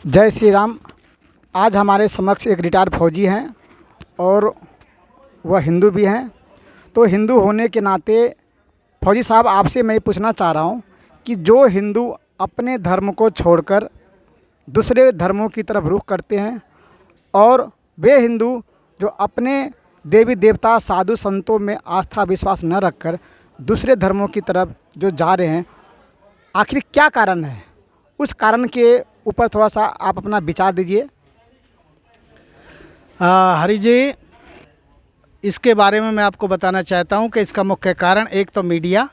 जय श्री राम। आज हमारे समक्ष एक रिटायर्ड फौजी हैं और वह हिंदू भी हैं। तो हिंदू होने के नाते फौजी साहब आपसे मैं पूछना चाह रहा हूं कि जो हिंदू अपने धर्म को छोड़कर दूसरे धर्मों की तरफ रुख करते हैं और वे हिंदू जो अपने देवी देवता साधु संतों में आस्था विश्वास न रखकर दूसरे धर्मों की तरफ जो जा रहे हैं, आखिर क्या कारण है? उस कारण के ऊपर थोड़ा सा आप अपना विचार दीजिए। हरि जी, इसके बारे में मैं आपको बताना चाहता हूं कि इसका मुख्य कारण एक तो मीडिया,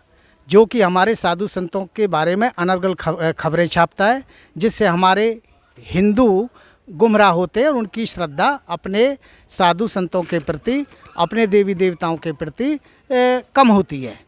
जो कि हमारे साधु संतों के बारे में अनर्गल खबरें छापता है, जिससे हमारे हिंदू गुमराह होते हैं और उनकी श्रद्धा अपने साधु संतों के प्रति, अपने देवी देवताओं के प्रति कम होती है।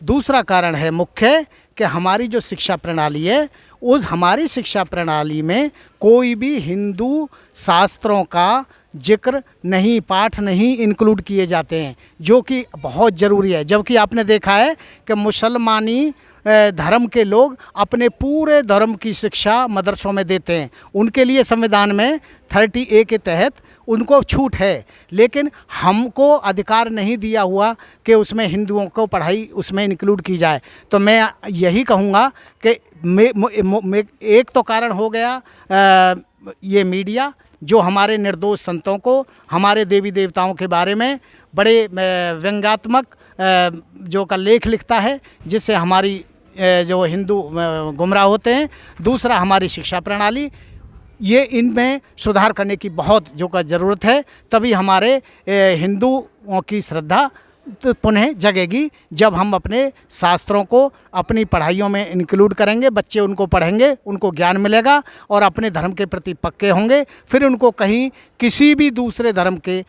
दूसरा कारण है मुख्य कि हमारी जो शिक्षा प्रणाली है, उस हमारी शिक्षा प्रणाली में कोई भी हिंदू शास्त्रों का जिक्र नहीं, पाठ नहीं इंक्लूड किए जाते हैं, जो कि बहुत ज़रूरी है। जबकि आपने देखा है कि मुसलमानी धर्म के लोग अपने पूरे धर्म की शिक्षा मदरसों में देते हैं। उनके लिए संविधान में 30A के तहत उनको छूट है, लेकिन हमको अधिकार नहीं दिया हुआ कि उसमें हिंदुओं को पढ़ाई उसमें इंक्लूड की जाए। तो मैं यही कहूँगा कि एक तो कारण हो गया ये मीडिया, जो हमारे निर्दोष संतों को, हमारे देवी देवताओं के बारे में बड़े व्यंग्यात्मक जो का लेख लिखता है, जिससे हमारी जो हिंदू गुमराह होते हैं। दूसरा हमारी शिक्षा प्रणाली, ये इनमें सुधार करने की बहुत जो का ज़रूरत है, तभी हमारे हिंदुओं की श्रद्धा पुनः जगेगी। जब हम अपने शास्त्रों को अपनी पढ़ाइयों में इंक्लूड करेंगे, बच्चे उनको पढ़ेंगे, उनको ज्ञान मिलेगा और अपने धर्म के प्रति पक्के होंगे, फिर उनको कहीं किसी भी दूसरे धर्म के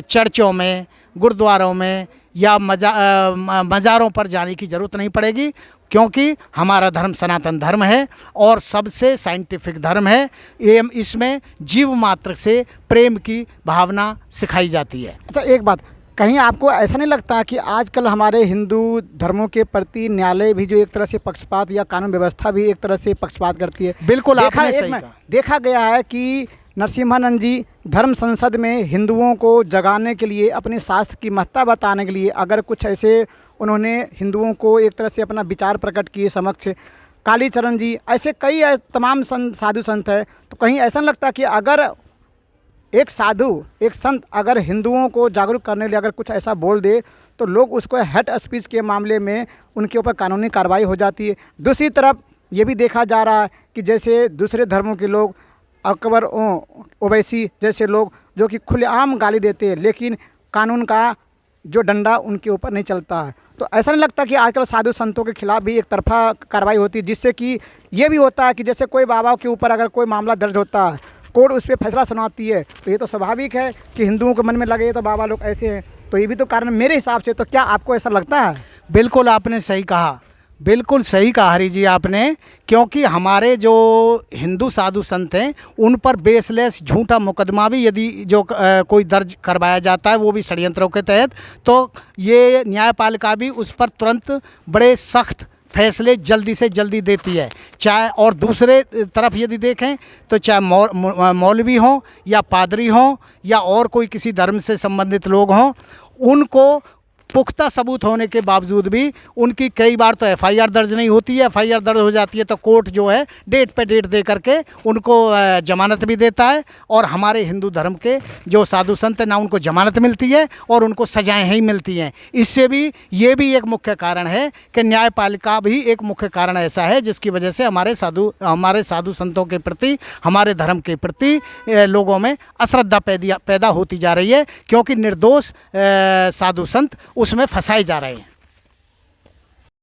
चर्चों में, गुरुद्वारों में या मज़ारों पर जाने की ज़रूरत नहीं पड़ेगी, क्योंकि हमारा धर्म सनातन धर्म है और सबसे साइंटिफिक धर्म है। एवं इसमें जीव मात्र से प्रेम की भावना सिखाई जाती है। अच्छा, एक बात, कहीं आपको ऐसा नहीं लगता कि आजकल हमारे हिंदू धर्मों के प्रति न्यायालय भी जो एक तरह से पक्षपात या कानून व्यवस्था भी एक तरह से पक्षपात करती है? बिल्कुल, आपने सही कहा। देखा गया है कि नरसिम्हानंद जी धर्म संसद में हिंदुओं को जगाने के लिए, अपने शास्त्र की महत्ता बताने के लिए अगर कुछ ऐसे उन्होंने हिंदुओं को एक तरह से अपना विचार प्रकट किए समक्ष, कालीचरण जी, ऐसे कई तमाम साधु संत हैं। तो कहीं ऐसा नहीं लगता कि अगर एक साधु, एक संत अगर हिंदुओं को जागरूक करने के लिए अगर कुछ ऐसा बोल दे तो लोग उसको हेट स्पीच के मामले में उनके ऊपर कानूनी कार्रवाई हो जाती है। दूसरी तरफ ये भी देखा जा रहा है कि जैसे दूसरे धर्मों के लोग, अकबर ओवैसी जैसे लोग, जो कि खुलेआम गाली देते हैं, लेकिन कानून का जो डंडा उनके ऊपर नहीं चलता है। तो ऐसा नहीं लगता कि आजकल साधु संतों के खिलाफ भी एक तरफा कार्रवाई होती है, जिससे कि ये भी होता है कि जैसे कोई बाबा के ऊपर अगर कोई मामला दर्ज होता है, कोर्ट उस पर फैसला सुनाती है, तो ये तो स्वाभाविक है कि हिंदुओं के मन में लगे तो बाबा लोग ऐसे हैं, तो ये भी तो कारण मेरे हिसाब से। तो क्या आपको ऐसा लगता है? बिल्कुल, आपने सही कहा, बिल्कुल सही कहा हरि जी आपने, क्योंकि हमारे जो हिंदू साधु संत हैं उन पर बेसलेस झूठा मुकदमा भी यदि जो कोई दर्ज करवाया जाता है, वो भी षड्यंत्रों के तहत, तो ये न्यायपालिका भी उस पर तुरंत बड़े सख्त फैसले जल्दी से जल्दी देती है। चाहे और दूसरे तरफ यदि देखें तो चाहे मौलवी हों या पादरी हों या और कोई किसी धर्म से संबंधित लोग हों, उनको पुख्ता सबूत होने के बावजूद भी उनकी कई बार तो FIR दर्ज नहीं होती है। FIR दर्ज हो जाती है तो कोर्ट जो है डेट पे डेट दे करके उनको जमानत भी देता है, और हमारे हिंदू धर्म के जो साधु संत ना उनको जमानत मिलती है और उनको सजाएं ही मिलती हैं। इससे भी ये भी एक मुख्य कारण है कि न्यायपालिका भी एक मुख्य कारण ऐसा है जिसकी वजह से हमारे साधु संतों के प्रति, हमारे धर्म के प्रति लोगों में अश्रद्धा पैदा होती जा रही है, क्योंकि निर्दोष साधु संत उसमें फंसाए जा रहे हैं।